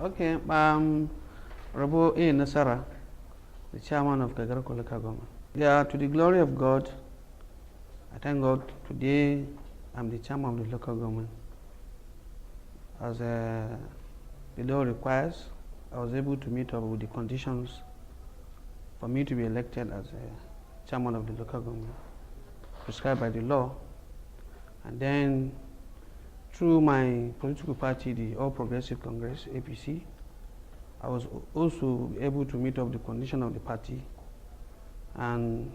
Okay, Rabo A. Nasara, the chairman of Kagarko local government. Yeah, to the glory of God, I thank God today I'm the chairman of the local government. As the law requires, I was able to meet up with the conditions for me to be elected as a chairman of the local government prescribed by the law. And then through my political party, the All Progressive Congress, APC, I was also able to meet up the condition of the party, and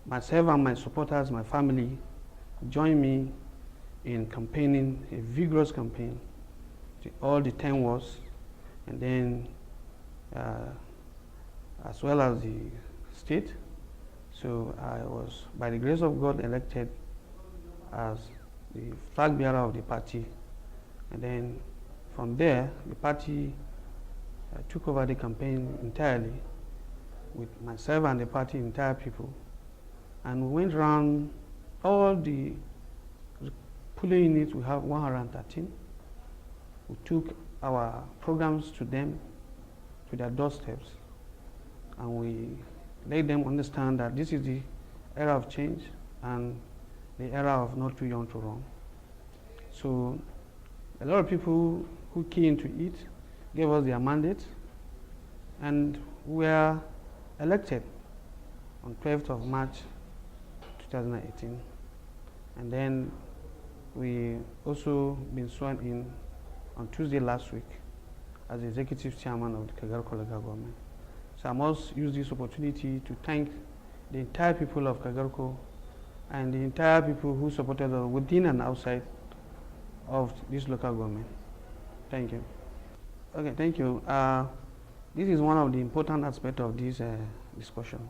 myself and my supporters, my family, joined me in campaigning, a vigorous campaign, all the 10 wards, and then as well as the state. So I was, by the grace of God, elected as the flag bearer of the party, and then from there the party took over the campaign entirely with myself and the party entire people, and we went around all the polling units. We have 113. We took our programs to them, to their doorsteps, and we let them understand that this is the era of change and the era of not too young to run. So a lot of people who came to it gave us their mandate, and we were elected on 12th of March 2018. And then we also been sworn in on Tuesday last week as the executive chairman of the Kagarko local government. So I must use this opportunity to thank the entire people of Kagarko and the entire people who supported us within and outside of this local government. Thank you. Okay, thank you. This is one of the important aspects of this discussion,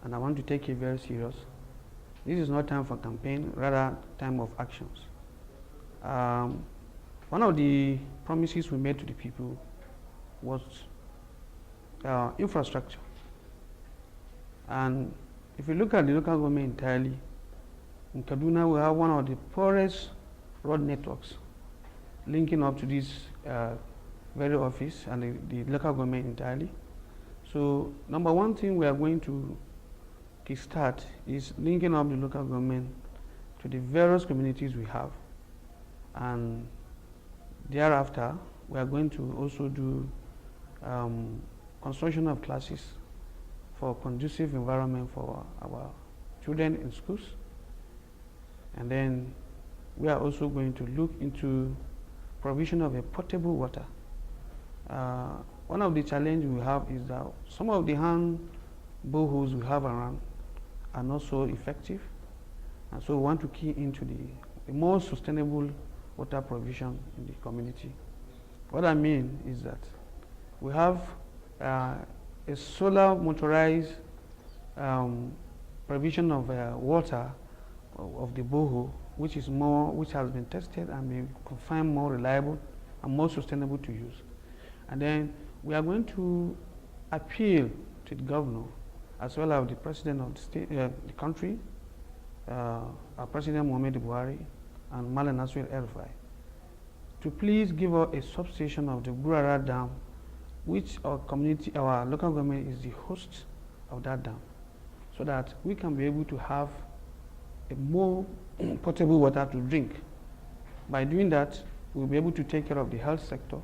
and I want to take it very serious. This is not time for campaign, rather time of actions. One of the promises we made to the people was infrastructure. And if you look at the local government entirely, in Kaduna we have one of the poorest road networks linking up to this very office and the local government entirely. So number one thing we are going to kickstart is linking up the local government to the various communities we have, and thereafter we are going to also do construction of classes for conducive environment for our children in schools. And then we are also going to look into provision of a potable water. One of the challenges we have is that some of the hand boreholes we have around are not so effective, and so we want to key into the more sustainable water provision in the community. What I mean is that we have a solar motorized provision of water of the borehole, which has been tested and been confirmed more reliable and more sustainable to use. And then we are going to appeal to the governor as well as the president of the state, the country, our President Muhammadu Buhari and Malam Nasir El-Rufai, to please give us a substation of the Gurara Dam, which our local government is the host of that dam, so that we can be able to have a more potable water to drink. By doing that, we'll be able to take care of the health sector,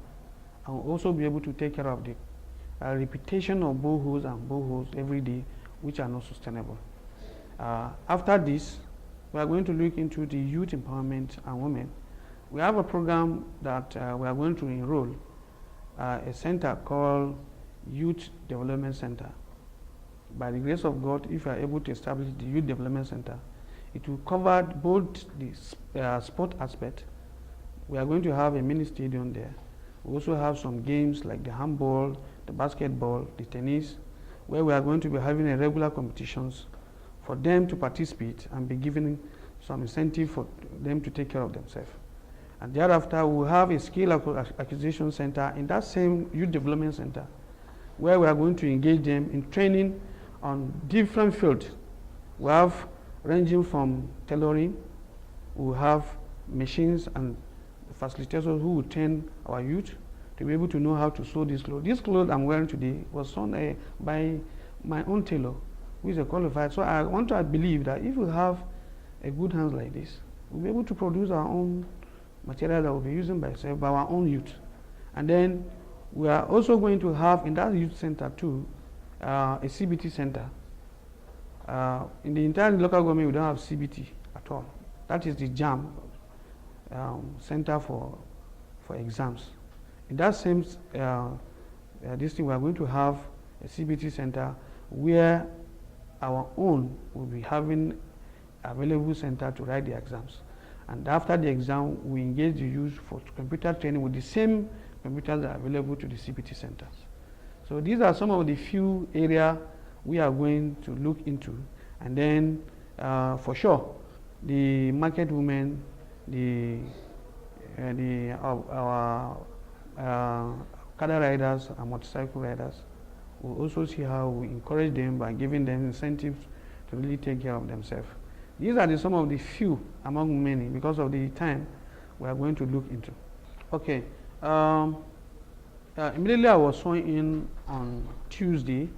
and we'll also be able to take care of the reputation of boreholes every day, which are not sustainable. After this, we are going to look into the youth empowerment and women. We have a program that we are going to enroll a center called Youth Development Center. By the grace of God, if we are able to establish the Youth Development Center, it will cover both the sport aspect. We are going to have a mini stadium there. We also have some games like the handball, the basketball, the tennis, where we are going to be having a regular competitions for them to participate and be given some incentive for them to take care of themselves. And thereafter, we will have a skill acquisition center in that same youth development center, where we are going to engage them in training on different fields. We have ranging from tailoring, we have machines and facilitators who will train our youth to be able to know how to sew this clothes. This clothes I'm wearing today was sewn by my own tailor, who is a qualified. So I want to believe that if we have a good hands like this, we'll be able to produce our own material that we'll be using by our own youth. And then we are also going to have in that youth center too, a CBT center. In the entire local government, we don't have CBT at all. That is the JAM center for exams. In that same this thing, we are going to have a CBT center where our own will be having available center to write the exams. And after the exam, we engage the youth for computer training with the same computers that are available to the CBT centers. So these are some of the few areas we are going to look into. And then for sure, the market women, our car riders and motorcycle riders, will also see how we encourage them by giving them incentives to really take care of themselves. These are some of the few among many, because of the time we are going to look into. Okay, immediately I was sworn in on Tuesday.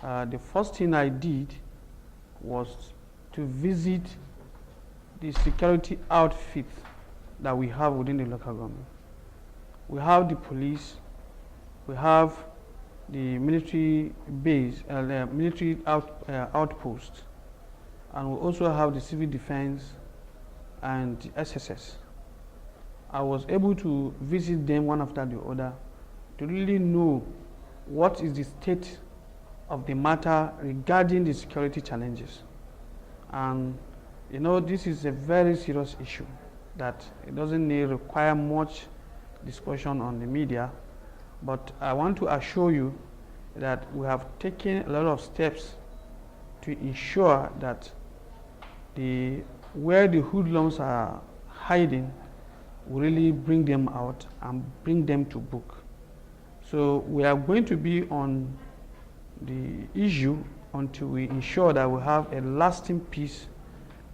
The first thing I did was to visit the security outfit that we have within the local government. We have the police, we have the military base, the military outpost, and we also have the civil defense and the SSS. I was able to visit them one after the other to really know what is the state of the matter regarding the security challenges. And you know, this is a very serious issue that it doesn't require much discussion on the media, but I want to assure you that we have taken a lot of steps to ensure that where the hoodlums are hiding, we really bring them out and bring them to book. So we are going to be on the issue until we ensure that we have a lasting peace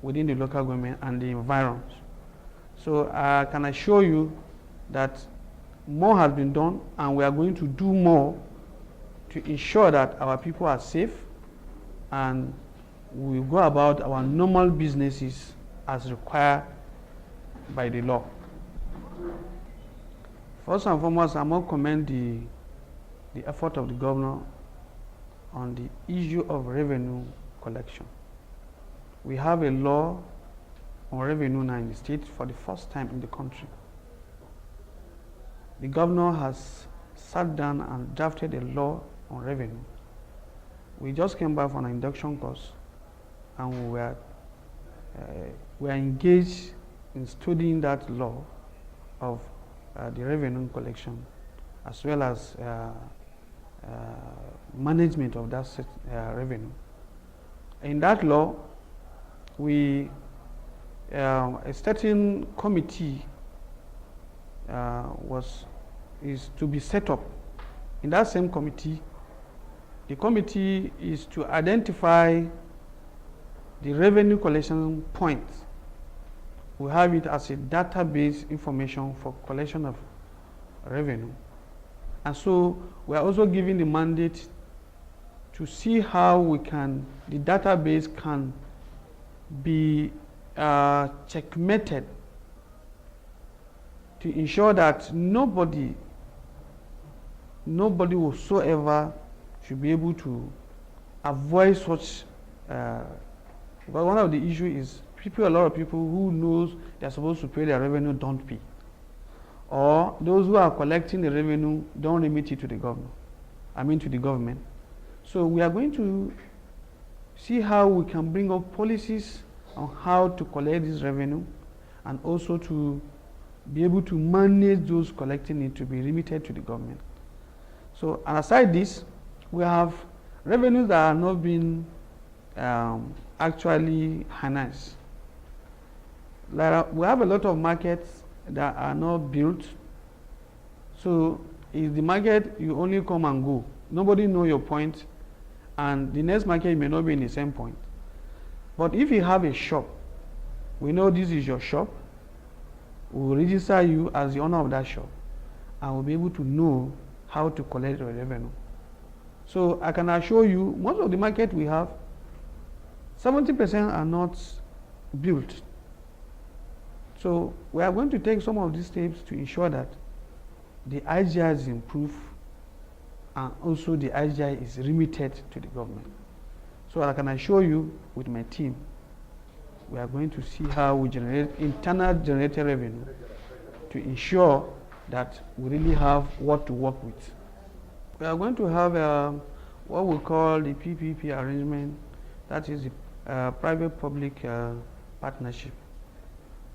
within the local government and the environment. So I can assure you that more has been done, and we are going to do more to ensure that our people are safe and we go about our normal businesses as required by the law. First and foremost, I must commend the effort of the governor on the issue of revenue collection. We have a law on revenue now in the state for the first time in the country. The governor has sat down and drafted a law on revenue. We just came back from an induction course, and we are engaged in studying that law of the revenue collection, as well as management of that revenue. In that law, a certain committee is to be set up. In that same committee, the committee is to identify the revenue collection points. We have it as a database information for collection of revenue. And so we are also given the mandate to see how the database can be checkmated to ensure that nobody whatsoever should be able to avoid such. But one of the issues is a lot of people who knows they're supposed to pay their revenue don't pay, or those who are collecting the revenue don't remit it to the government. So we are going to see how we can bring up policies on how to collect this revenue, and also to be able to manage those collecting it to be remitted to the government. So, and aside this, we have revenues that are not being actually harnessed. We have a lot of markets that are not built. So, if the market, you only come and go. Nobody know your point, and the next market may not be in the same point. But if you have a shop, we know this is your shop, we will register you as the owner of that shop. and will be able to know how to collect the revenue. So I can assure you, most of the market we have, 70% are not built. So we are going to take some of these steps to ensure that the IGI is improved and also the IGI is remitted to the government. So I can assure you with my team, we are going to see how we generate internal generated revenue to ensure that we really have what to work with. We are going to have what we call the PPP arrangement, that is the private-public partnership.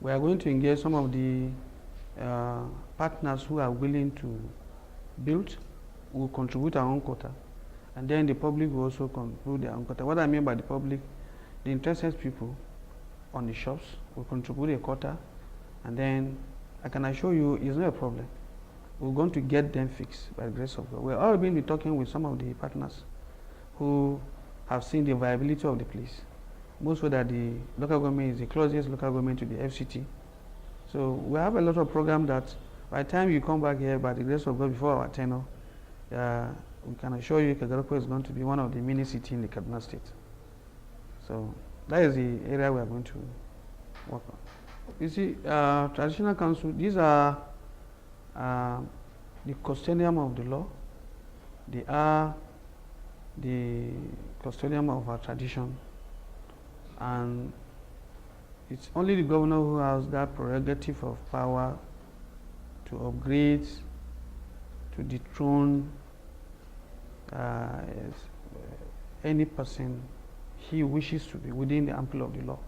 We are going to engage some of the partners who are willing to build. We will contribute our own quota, and then the public will also contribute their own quota. What I mean by the public, the interested people on the shops will contribute a quota, and then I can assure you it's not a problem. We're going to get them fixed by the grace of God. We've already been talking with some of the partners who have seen the viability of the place. Most of that the local government is the closest local government to the FCT. So we have a lot of programs that by the time you come back here, by the grace of God, before our tenure, we can assure you Kagarko is going to be one of the mini cities in the Kaduna State. So that is the area we are going to work on. You see, traditional council, these are the custodian of the law. They are the custodian of our tradition, and it's only the governor who has that prerogative of power to upgrade, to dethrone any person he wishes to be within the ample of the law.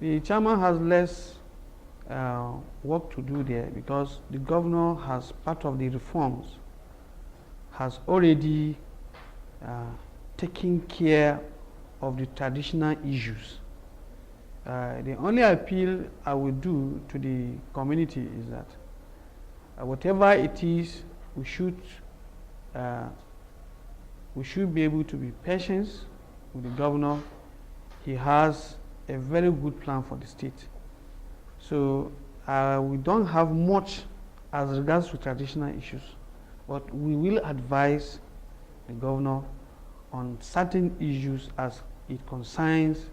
The chairman has less work to do there because the governor has part of the reforms has already taken care of the traditional issues. The only appeal I will do to the community is that whatever it is, we should be able to be patient with the governor. He has a very good plan for the state. So we don't have much as regards to traditional issues, but we will advise the governor on certain issues as it concerns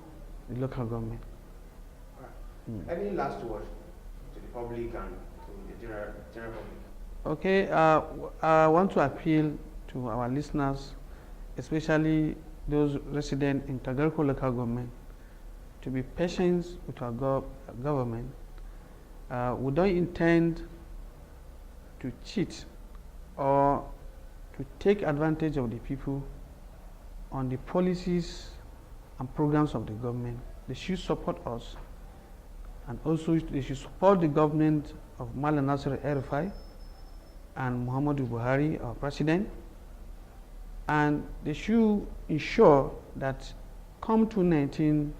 the local government. Any last word to the public and to the general public? Okay, I want to appeal to our listeners, especially those resident in Kagarko local government, to be patient with our government. We don't intend to cheat or to take advantage of the people on the policies and programs of the government. They should support us, and also they should support the government of Malam Nasir El-Rufai and Muhammadu Buhari, our president, and they should ensure that come 2019,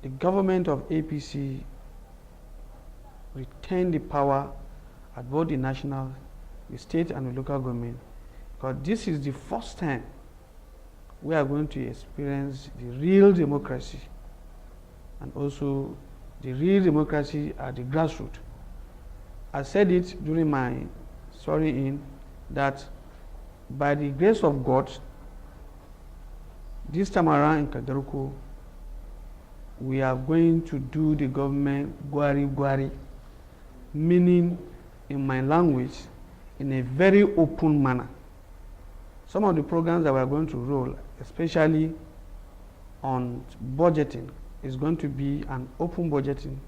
the government of APC retain the power at both the national, the state and the local government, because this is the first time we are going to experience the real democracy, and also the real democracy at the grassroots. I said it during my swearing in that by the grace of God, this time around in Kagarko, we are going to do the government gwari, meaning in my language, in a very open manner. Some of the programs that we are going to roll, especially on budgeting, is going to be an open budgeting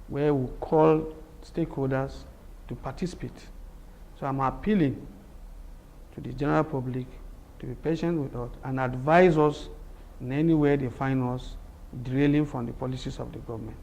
where we call stakeholders to participate. So I'm appealing to the general public to be patient with us and advise us in any way they find us derailing from the policies of the government.